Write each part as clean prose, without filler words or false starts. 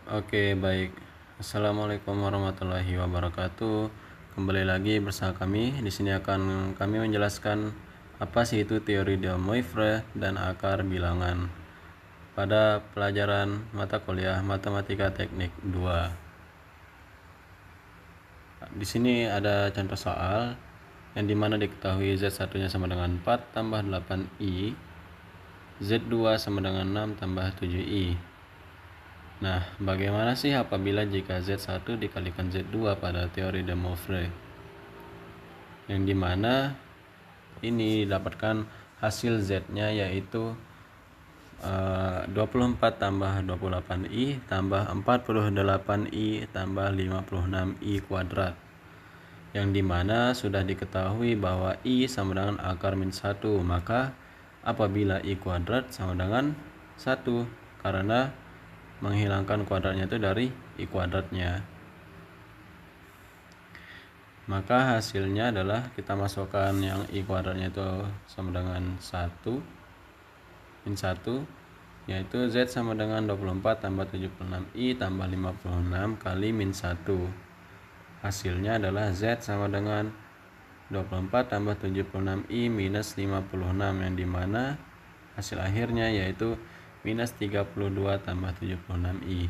Oke, baik. Assalamualaikum warahmatullahi wabarakatuh. Kembali lagi bersama kami. Di sini akan kami menjelaskan apa sih itu teori de Moivre dan akar bilangan pada pelajaran mata kuliah Matematika Teknik 2. Di sini ada contoh soal yang dimana diketahui Z1-nya sama dengan 4 tambah 8I, Z2 sama dengan 6 tambah 7I. Nah, bagaimana sih apabila jika Z1 dikalikan Z2 pada teori de Moivre? Yang dimana ini didapatkan hasil Z-nya yaitu 24 tambah 28I tambah 48I tambah 56I kuadrat. Yang dimana sudah diketahui bahwa I sama dengan akar min 1. Maka apabila I kuadrat sama dengan 1, karena menghilangkan kuadratnya itu dari I kuadratnya, maka hasilnya adalah kita masukkan yang I kuadratnya itu sama dengan 1 min 1, yaitu Z sama dengan 24 tambah 76I tambah 56 kali min 1. Hasilnya adalah Z sama dengan 24 tambah 76I minus 56, yang dimana hasil akhirnya yaitu minus 32 tambah 76I.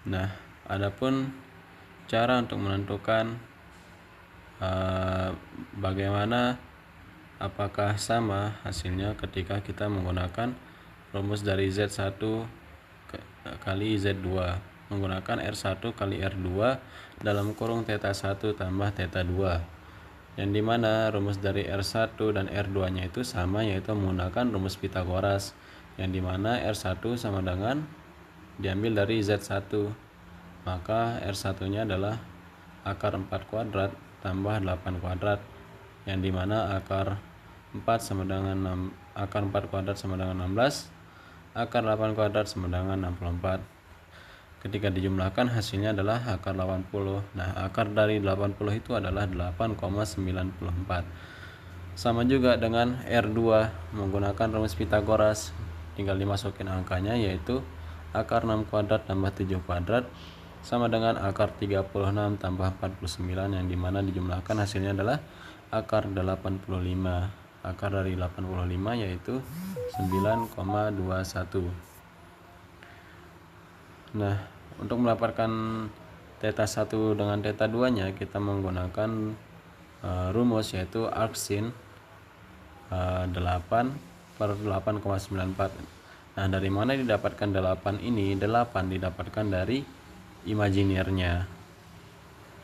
Nah, adapun cara untuk menentukan bagaimana apakah sama hasilnya ketika kita menggunakan rumus dari Z1 kali Z2 menggunakan R1 kali R2 dalam kurung θ1 tambah θ2, yang dimana rumus dari R1 dan R2 nya itu sama, yaitu menggunakan rumus Pitagoras, yang dimana R1 sama dengan diambil dari Z1, maka R1 nya adalah akar 4 kuadrat tambah 8 kuadrat, yang dimana akar 4 sama dengan 6, akar 4 kuadrat sama dengan 16, akar 8 kuadrat sama dengan 64. Ketika dijumlahkan hasilnya adalah akar 80. Nah, akar dari 80 itu adalah 8,94. Sama juga dengan R2 menggunakan rumus Pitagoras, tinggal dimasukin angkanya, yaitu akar 6 kuadrat tambah 7 kuadrat sama dengan akar 36 tambah 49, yang dimana dijumlahkan hasilnya adalah akar 85. Akar dari 85 yaitu 9,21. Nah, untuk mendapatkan θ1 dengan θ2 nya kita menggunakan rumus yaitu arc sin 8 per 8,94. Nah, dari mana didapatkan 8 ini? 8 didapatkan dari imajinernya,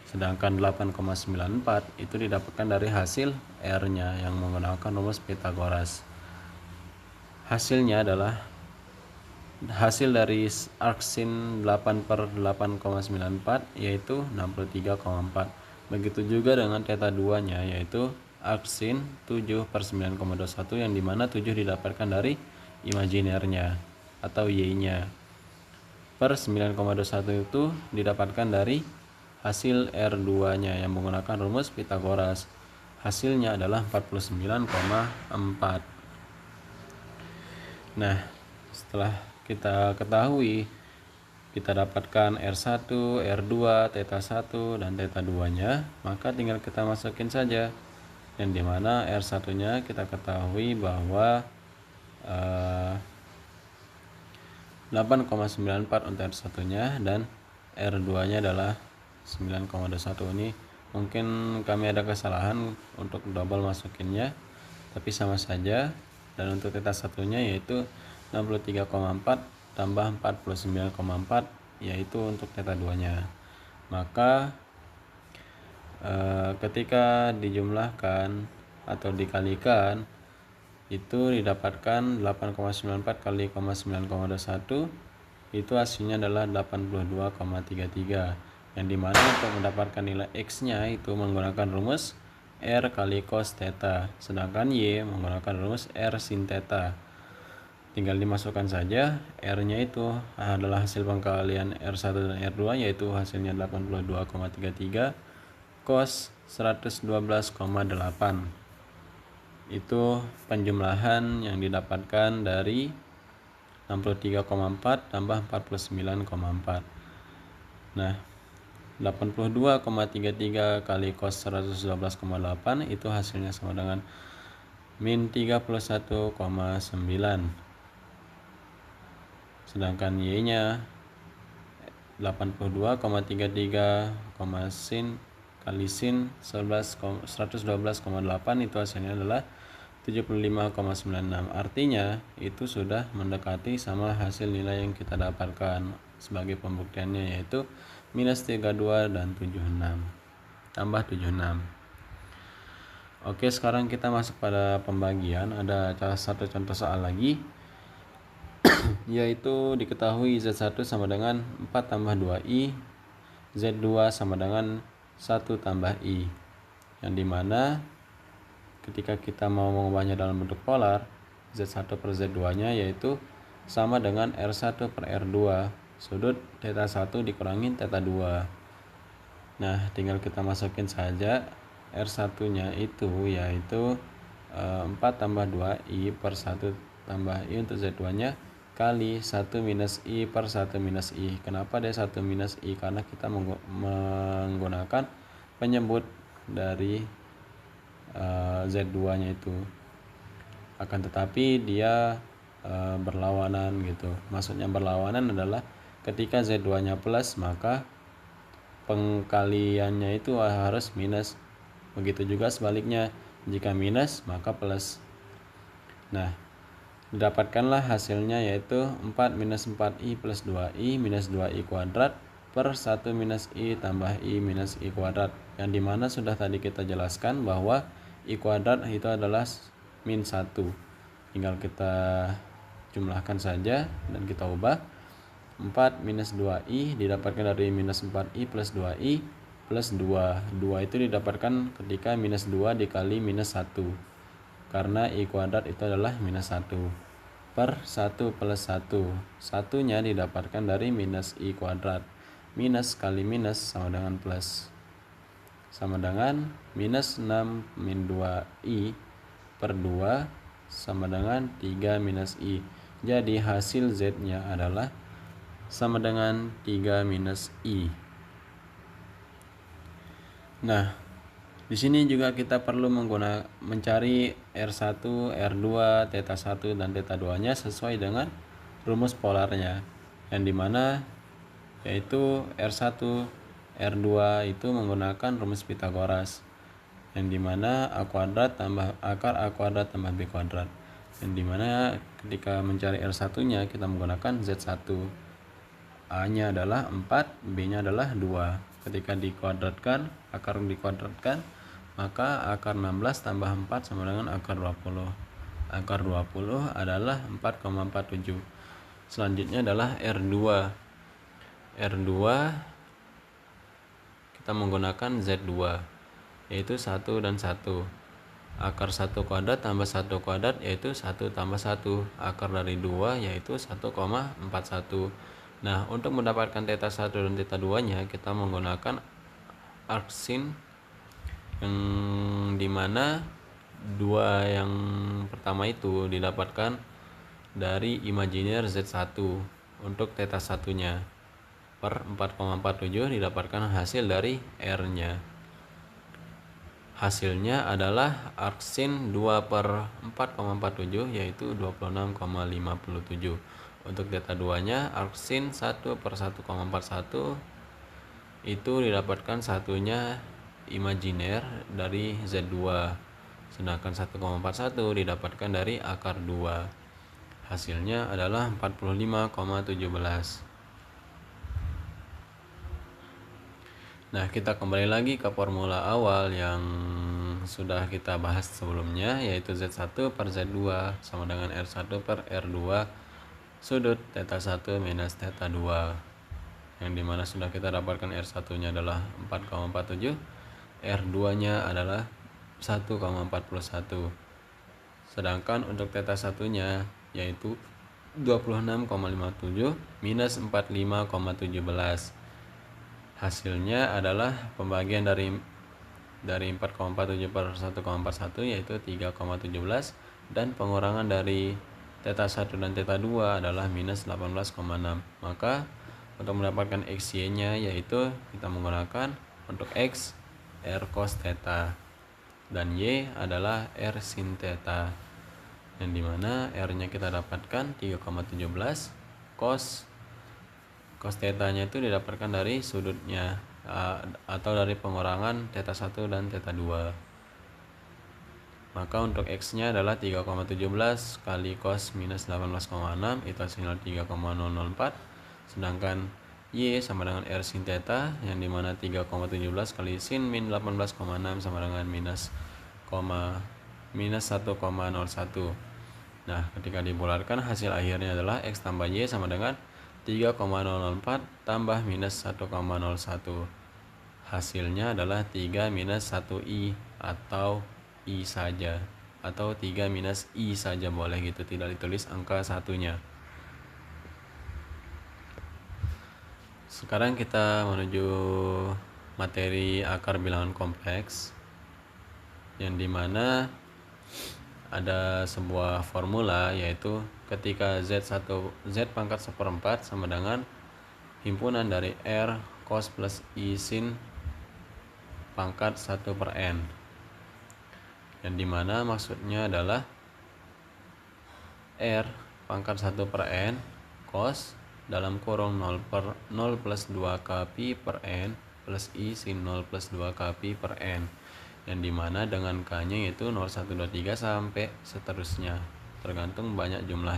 sedangkan 8,94 itu didapatkan dari hasil R nya yang menggunakan rumus Pitagoras. Hasilnya adalah hasil dari arc sin 8 per 8,94 yaitu 63,4. Begitu juga dengan θ2 nya yaitu arc sin 7 per 9,21, yang dimana 7 didapatkan dari imajinernya atau Y nya, per 9,21 itu didapatkan dari hasil R2 nya yang menggunakan rumus Pitagoras. Hasilnya adalah 49,4. Nah, setelah kita ketahui, kita dapatkan R1, R2, θ1 dan θ2 nya, maka tinggal kita masukin saja, yang dimana R1 nya kita ketahui bahwa 8,94 untuk R1 nya dan R2 nya adalah 9,21. Ini mungkin kami ada kesalahan untuk double masukinnya, tapi sama saja. Dan untuk θ1 nya yaitu 63,4 tambah 49,4 yaitu untuk θ2 nya. Maka ketika dijumlahkan atau dikalikan itu didapatkan 8,94 kali 9,21, itu hasilnya adalah 82,33, yang dimana untuk mendapatkan nilai X nya itu menggunakan rumus R kali cos theta, sedangkan Y menggunakan rumus R sin theta. Tinggal dimasukkan saja, R nya itu adalah hasil pengkalian R1 dan R2 yaitu hasilnya 82,33 cos 112,8. Itu penjumlahan yang didapatkan dari 63,4 tambah 49,4. Nah, 82,33 kali cos 112,8 itu hasilnya sama dengan min 31,9. Sedangkan Y nya 82,33, sin kali sin 112,8 itu hasilnya adalah 75,96. Artinya itu sudah mendekati sama hasil nilai yang kita dapatkan. Sebagai pembuktiannya yaitu minus 32 dan 76 tambah 76. Oke, sekarang kita masuk pada pembagian. Ada satu contoh soal lagi, yaitu diketahui Z1 sama dengan 4 tambah 2I, Z2 sama dengan 1 tambah I, yang dimana ketika kita mau mengubahnya dalam bentuk polar, Z1 per Z2 nya yaitu sama dengan R1 per R2, sudut theta 1 dikurangi theta 2. Nah, tinggal kita masukin saja R1 nya itu yaitu 4 tambah 2I per 1 tambah I untuk Z2 nya kali 1 minus I per 1 minus I. Kenapa dia 1 minus I? Karena kita menggunakan penyebut dari Z2 nya itu, akan tetapi dia berlawanan gitu. Maksudnya berlawanan adalah ketika Z2 nya plus maka pengkaliannya itu harus minus. Begitu juga sebaliknya, jika minus maka plus. Nah, didapatkanlah hasilnya yaitu 4 minus 4I plus 2I minus 2I kuadrat per 1 minus I tambah I minus I kuadrat, yang dimana sudah tadi kita jelaskan bahwa I kuadrat itu adalah min 1. Tinggal kita jumlahkan saja dan kita ubah. 4 minus 2I didapatkan dari minus 4I plus 2I plus 2. 2 itu didapatkan ketika minus 2 dikali minus 1, karena I kuadrat itu adalah minus 1 per 1 plus 1. 1 nya didapatkan dari minus I kuadrat. Minus kali minus sama dengan plus, sama dengan minus 6 min 2I per 2 sama dengan 3 minus I. Jadi hasil Z nya adalah sama dengan 3 minus I. Nah, di sini juga kita perlu mencari R1, R2, theta 1 dan theta 2 nya sesuai dengan rumus polarnya, yang dimana yaitu R1, R2 itu menggunakan rumus Pitagoras, yang dimana A kuadrat tambah akar A kuadrat tambah B kuadrat, yang dimana ketika mencari R1 nya kita menggunakan Z1. A nya adalah 4, B nya adalah 2. Ketika dikuadratkan, akar dikuadratkan, maka akar 16 tambah 4 sama dengan akar 20. Akar 20 adalah 4,47. Selanjutnya adalah R2. R2 kita menggunakan Z2, yaitu 1 dan 1. Akar 1 kuadrat tambah 1 kuadrat yaitu 1 tambah 1. Akar dari 2 yaitu 1,41. Nah, untuk mendapatkan theta 1 dan theta 2 nya kita menggunakan arc sin, yang dimana 2 yang pertama itu didapatkan dari imajiner Z1 untuk theta 1 nya per 4,47 didapatkan hasil dari R nya. Hasilnya adalah arc sin 2 per 4,47 yaitu 26,57. Untuk theta 2 nya arc sin 1 per 1,41 itu didapatkan satunya imajiner dari Z2, sedangkan 1,41 didapatkan dari akar 2. Hasilnya adalah 45,17. Nah, kita kembali lagi ke formula awal yang sudah kita bahas sebelumnya, yaitu Z1 per Z2 sama dengan R1 per R2 sudut theta 1 minus theta 2, yang dimana sudah kita dapatkan R1 nya adalah 4,47, R2 nya adalah 1,41. Sedangkan untuk theta 1 nya yaitu 26,57 minus 45,17. Hasilnya adalah pembagian dari 4,47 per 1,41 yaitu 3,17, dan pengurangan dari theta 1 dan theta 2 adalah minus 18,6. Maka untuk mendapatkan XY nya yaitu kita menggunakan untuk X R cos theta dan Y adalah R sin theta, yang dimana R nya kita dapatkan 3,17, cos theta nya itu didapatkan dari sudutnya atau dari pengurangan theta 1 dan theta 2. Maka untuk X nya adalah 3,17 kali cos minus 18,6 itu hasilnya 3,004, sedangkan Y sama dengan R sin theta, yang dimana 3,17 kali sin min 18,6 sama dengan minus 1,01. Nah, ketika dibulatkan hasil akhirnya adalah X tambah Y sama dengan 3,004 tambah minus 1,01. Hasilnya adalah 3 minus 1i atau i saja, atau 3 minus i saja boleh gitu, tidak ditulis angka satunya. Sekarang kita menuju materi akar bilangan kompleks, yang dimana ada sebuah formula, yaitu ketika Z1 Z pangkat 1/4 sama dengan himpunan dari R cos plus I sin pangkat 1/n, yang dimana maksudnya adalah R pangkat 1/n cos dalam kurung 0 plus 2 kpi per n plus I sin 0 plus 2 kpi per n, yang dimana dengan K nya yaitu 0, 1, 2, 3 sampai seterusnya, tergantung banyak jumlah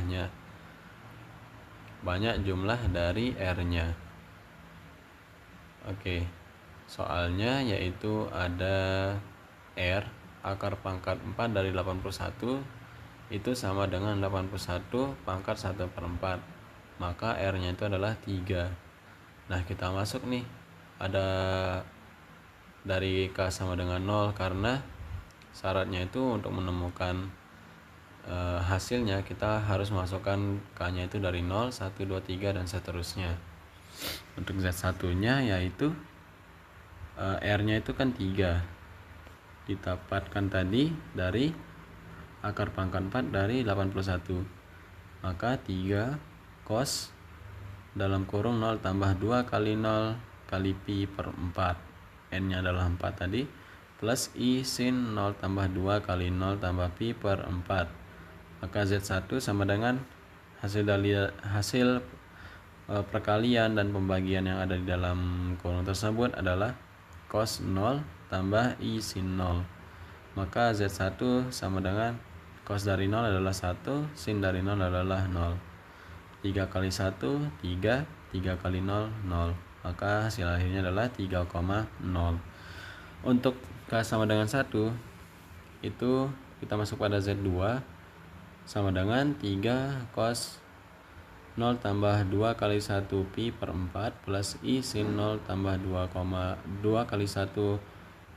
dari R nya. Oke, soalnya yaitu ada R akar pangkat 4 dari 81 itu sama dengan 81 pangkat 1/4, maka R nya itu adalah 3. Nah, kita masuk nih, ada dari K sama dengan 0, karena syaratnya itu untuk menemukan hasilnya kita harus masukkan K nya itu dari 0, 1, 2, 3 dan seterusnya. Untuk Z1 nya yaitu R nya itu kan 3, didapatkan tadi dari akar pangkat 4 dari 81, maka 3 cos dalam kurung 0 tambah 2 kali 0 kali pi per 4, n nya adalah 4 tadi, plus I sin 0 tambah 2 kali 0 tambah pi per 4, maka Z1 sama dengan hasil perkalian dan pembagian yang ada di dalam kurung tersebut adalah cos 0 tambah I sin 0, maka Z1 sama dengan cos dari 0 adalah 1, sin dari 0 adalah 0. 3 kali 1, 3, 3 kali 0, 0. Maka hasil akhirnya adalah 3,0. Untuk K sama dengan 1, itu kita masuk pada Z2 sama dengan 3 cos 0 tambah 2 kali 1 pi per 4 plus I sin 0 tambah 2 kali 1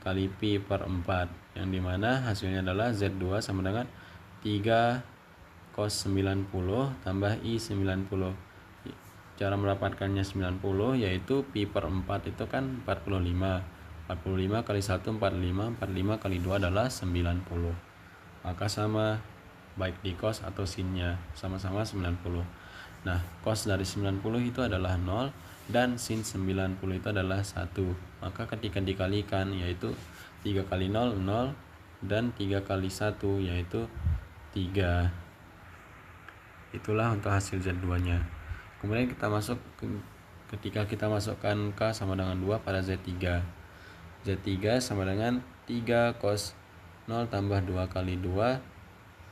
kali pi per 4, yang dimana hasilnya adalah Z2 sama dengan 3 cos 90 tambah I 90. Cara mendapatkannya 90 yaitu pi per 4 itu kan 45. 45 kali 1 45, 45 kali 2 adalah 90. Maka sama baik di cos atau sinnya sama-sama 90. Nah, cos dari 90 itu adalah 0 dan sin 90 itu adalah 1. Maka ketika dikalikan yaitu 3 kali 0 0 dan 3 kali 1 yaitu 3. Itulah untuk hasil Z2-nya. Kemudian kita masuk ketika kita masukkan K sama dengan 2 pada Z3. Z3 sama dengan 3 cos 0 tambah 2 kali 2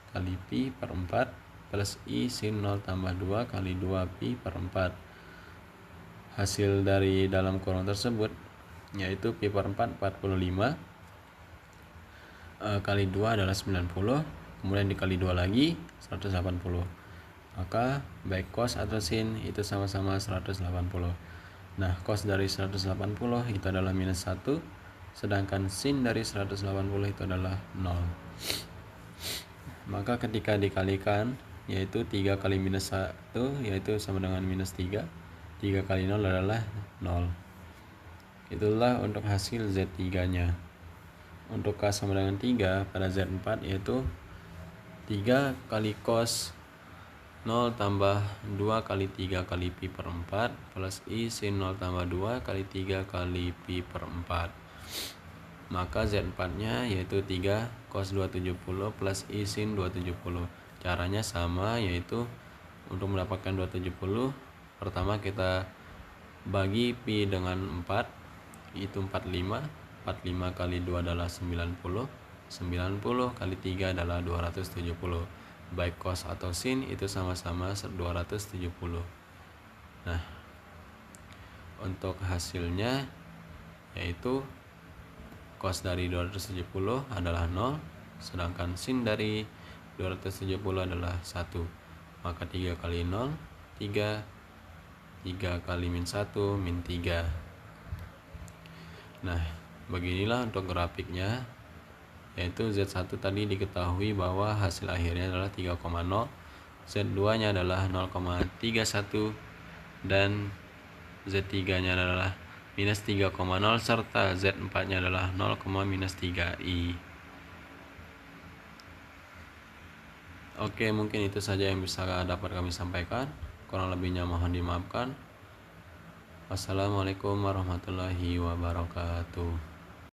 kali pi per 4 plus I sin 0 tambah 2 kali 2 pi per 4. Hasil dari dalam kurung tersebut yaitu pi per 4 45 kali 2 adalah 90, kemudian dikali 2 lagi 180. Maka baik cos atau sin itu sama-sama 180. Nah, cos dari 180 itu adalah minus 1, sedangkan sin dari 180 itu adalah 0. Maka ketika dikalikan yaitu 3 kali minus 1 yaitu sama dengan minus 3. 3 kali 0 adalah 0. Itulah untuk hasil Z3-nya. Untuk K sama dengan 3 pada Z4 yaitu 3 kali cos 0 tambah 2 kali 3 kali pi per 4 plus I sin 0 tambah 2 kali 3 kali pi per 4. Maka Z4 nya yaitu 3 cos 270 plus I sin 270. Caranya sama, yaitu untuk mendapatkan 270 pertama kita bagi pi dengan 4, itu 45. 45 kali 2 adalah 90. 90 kali 3 adalah 270. Baik cos atau sin itu sama-sama 270. Nah, untuk hasilnya yaitu cos dari 270 adalah 0, sedangkan sin dari 270 adalah 1. Maka 3 kali 0 3, 3 kali min 1 min 3. Nah, beginilah untuk grafiknya, yaitu Z1 tadi diketahui bahwa hasil akhirnya adalah 3,0, Z2 nya adalah 0,31, dan Z3 nya adalah minus 3,0, serta Z4 nya adalah 0,-3i. Oke, mungkin itu saja yang bisa dapat kami sampaikan, kurang lebihnya mohon dimaafkan. Wassalamualaikum warahmatullahi wabarakatuh.